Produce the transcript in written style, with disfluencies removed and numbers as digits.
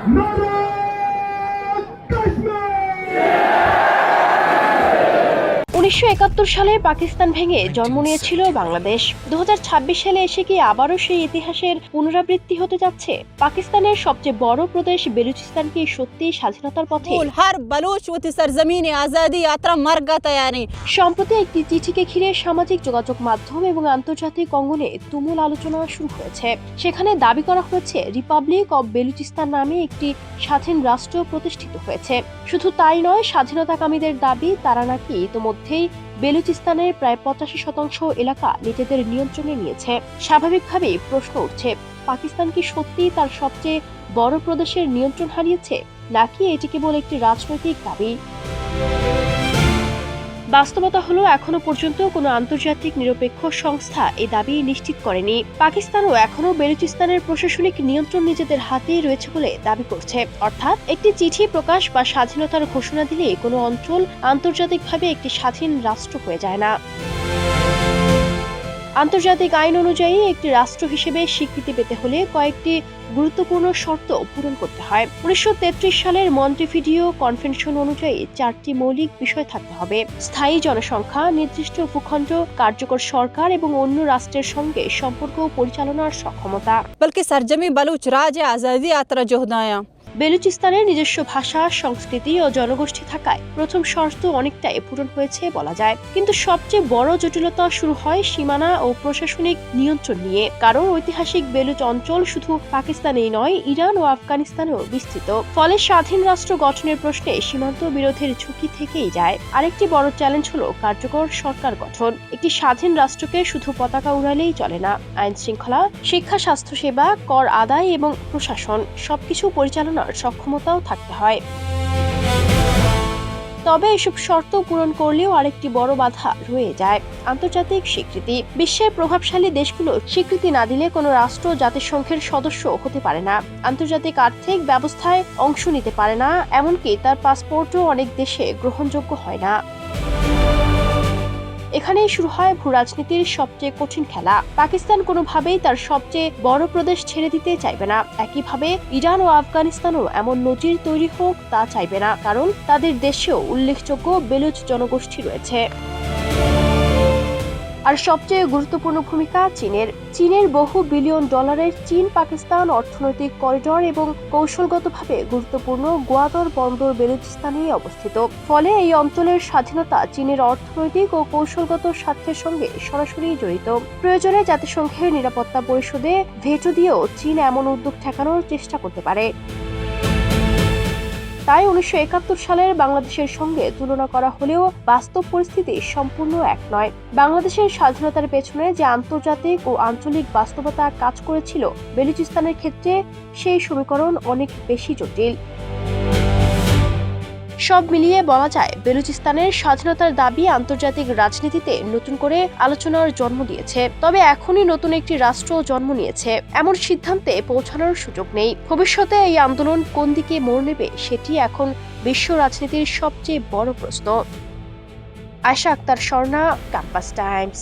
1971 সালে পাকিস্তান ভেঙে জন্ম নিয়েছিল বাংলাদেশ। 2026 সালে এসে কি আবারও সেই ইতিহাসের পুনরাবৃত্তি হতে যাচ্ছে? পাকিস্তানের সবচেয়ে বড় প্রদেশ বেলুচিস্তান কি সত্যি স্বাধীনতার পথে? সম্প্রতি একটি চিঠিকে ঘিরে সামাজিক যোগাযোগ মাধ্যম এবং আন্তর্জাতিক অঙ্গনে তুমুল আলোচনা শুরু হয়েছে। সেখানে দাবি করা হয়েছে রিপাবলিক অব বেলুচিস্তান নামে একটি স্বাধীন রাষ্ট্র প্রতিষ্ঠিত হয়েছে। শুধু তাই নয়, স্বাধীনতাকামীদের দাবি তারা নাকি ইতোমধ্যেই বেলুচিস্তানের প্রায় 85% এলাকা নিজেদের নিয়ন্ত্রণে নিয়েছে। স্বাভাবিকভাবেই প্রশ্ন উঠছে, পাকিস্তান কি সত্যি তার সবচেয়ে বড় প্রদেশের নিয়ন্ত্রণ হারিয়েছে, নাকি এটি কেবল একটি রাজনৈতিক দাবি? বাস্তবতা হলো, এখনো পর্যন্ত কোনো আন্তর্জাতিক নিরপেক্ষ সংস্থা এই দাবি নিশ্চিত করেনি। পাকিস্তানও এখনো বেলুচিস্তানের প্রশাসনিক নিয়ন্ত্রণ নিজেদের হাতেই রয়েছে বলে দাবি করছে। অর্থাৎ একটি চিঠি প্রকাশ বা স্বাধীনতার ঘোষণা দিলে কোনো অঞ্চল আন্তর্জাতিকভাবে একটি স্বাধীন রাষ্ট্র হয়ে যায় না। আন্তর্জাতিক আইন অনুযায়ী একটি রাষ্ট্র হিসেবে স্বীকৃতি পেতে হলে কয়েকটি গুরুত্বপূর্ণ শর্ত পূরণ করতে হয়। 1933 সালের মন্টেভিডিও কনভেনশন অনুযায়ী 4টি মৌলিক বিষয় থাকতে হবে: স্থায়ী জনসংখ্যা, নির্দিষ্ট ভূখণ্ড, কার্যকর সরকার এবং অন্য রাষ্ট্রের সঙ্গে সম্পর্ক পরিচালনার সক্ষমতা। বলকি সরজমি বলুচ রাজ আজাদি যাত্রা জোহদায়া বেলুচিস্তানের নিজস্ব ভাষা, সংস্কৃতি ও জনগোষ্ঠী থাকায় প্রথম শর্ত অনেকটাই পূরণ হয়েছে বলা যায়। কিন্তু সবচেয়ে বড় জটিলতা শুরু হয় সীমানা ও প্রশাসনিক নিয়ন্ত্রণ নিয়ে। কারণ ঐতিহাসিক বেলুচ অঞ্চল শুধু পাকিস্তানেই নয়, ইরান ও আফগানিস্তানেও বিস্তৃত। ফলে স্বাধীন রাষ্ট্র গঠনের প্রশ্নে সীমান্ত বিরোধের ঝুঁকি থেকেই যায়। আরেকটি বড় চ্যালেঞ্জ হলো কার্যকর সরকার গঠন। একটি স্বাধীন রাষ্ট্রকে শুধু পতাকা উড়ালেই চলে না। আইন শৃঙ্খলা, শিক্ষা, স্বাস্থ্যসেবা, কর আদায় এবং প্রশাসন সবকিছু পরিচালনা সক্ষমতাও থাকতে হয়। তবে এসব শর্ত পূরণ করলেও আরেকটি বড় বাধা রয়ে যায়: আন্তর্জাতিক স্বীকৃতি। বিশ্বের প্রভাবশালী দেশগুলো স্বীকৃতি না দিলে কোনো রাষ্ট্র জাতিসংঘের সদস্য হতে পারে না, আন্তর্জাতিক আর্থিক ব্যবস্থায় অংশ নিতে পারে না, এমনকি তার পাসপোর্টও অনেক দেশে গ্রহণযোগ্য হয় না। এখানেই শুরু হয় ভূরাজনীতির সবচেয়ে কঠিন খেলা। পাকিস্তান কোনোভাবেই তার সবচেয়ে বড় প্রদেশ ছেড়ে দিতে চাইবে না। একইভাবে ইরান ও আফগানিস্তানও এমন নজির তৈরি হোক তা চাইবে না, কারণ তাদের দেশেও উল্লেখযোগ্য বেলুচ জনগোষ্ঠী রয়েছে। আর সবচেয়ে গুরুত্বপূর্ণ ভূমিকা চীনের বহু বিলিয়ন ডলারের চীন পাকিস্তান অর্থনৈতিক করিডর এবং কৌশলগতভাবে গুরুত্বপূর্ণ গোয়াদর বন্দর বেলুচিস্তানে অবস্থিত। ফলে এই অঞ্চলের স্বাধীনতা চীনের অর্থনৈতিক ও কৌশলগত স্বার্থের সঙ্গে সরাসরি জড়িত। প্রয়োজনে জাতিসংঘের নিরাপত্তা পরিষদে ভেটো দিয়েও চীন এমন উদ্যোগ ঠেকানোর চেষ্টা করতে পারে। তাই 1971 সালের বাংলাদেশের সঙ্গে তুলনা করা হলেও বাস্তব পরিস্থিতি সম্পূর্ণ এক নয়। বাংলাদেশের স্বাধীনতার পেছনে যে আন্তর্জাতিক ও আঞ্চলিক বাস্তবতা কাজ করেছিল, বেলুচিস্তানের ক্ষেত্রে সেই সমীকরণ অনেক বেশি জটিল। সব মিলিয়ে বলা যায়, বেলুচিস্তানের স্বাধীনতার দাবি আন্তর্জাতিক রাজনীতিতে নতুন করে আলোচনার জন্ম দিয়েছে। তবে এখনই নতুন একটি রাষ্ট্র জন্ম নিয়েছে এমন সিদ্ধান্তে পৌঁছানোর সুযোগ নেই। ভবিষ্যতে এই আন্দোলন কোন দিকে মোড় নেবে, সেটি এখন বিশ্ব রাজনীতির সবচেয়ে বড় প্রশ্ন। Ayesha Akhtar, Swarna, Campus Times.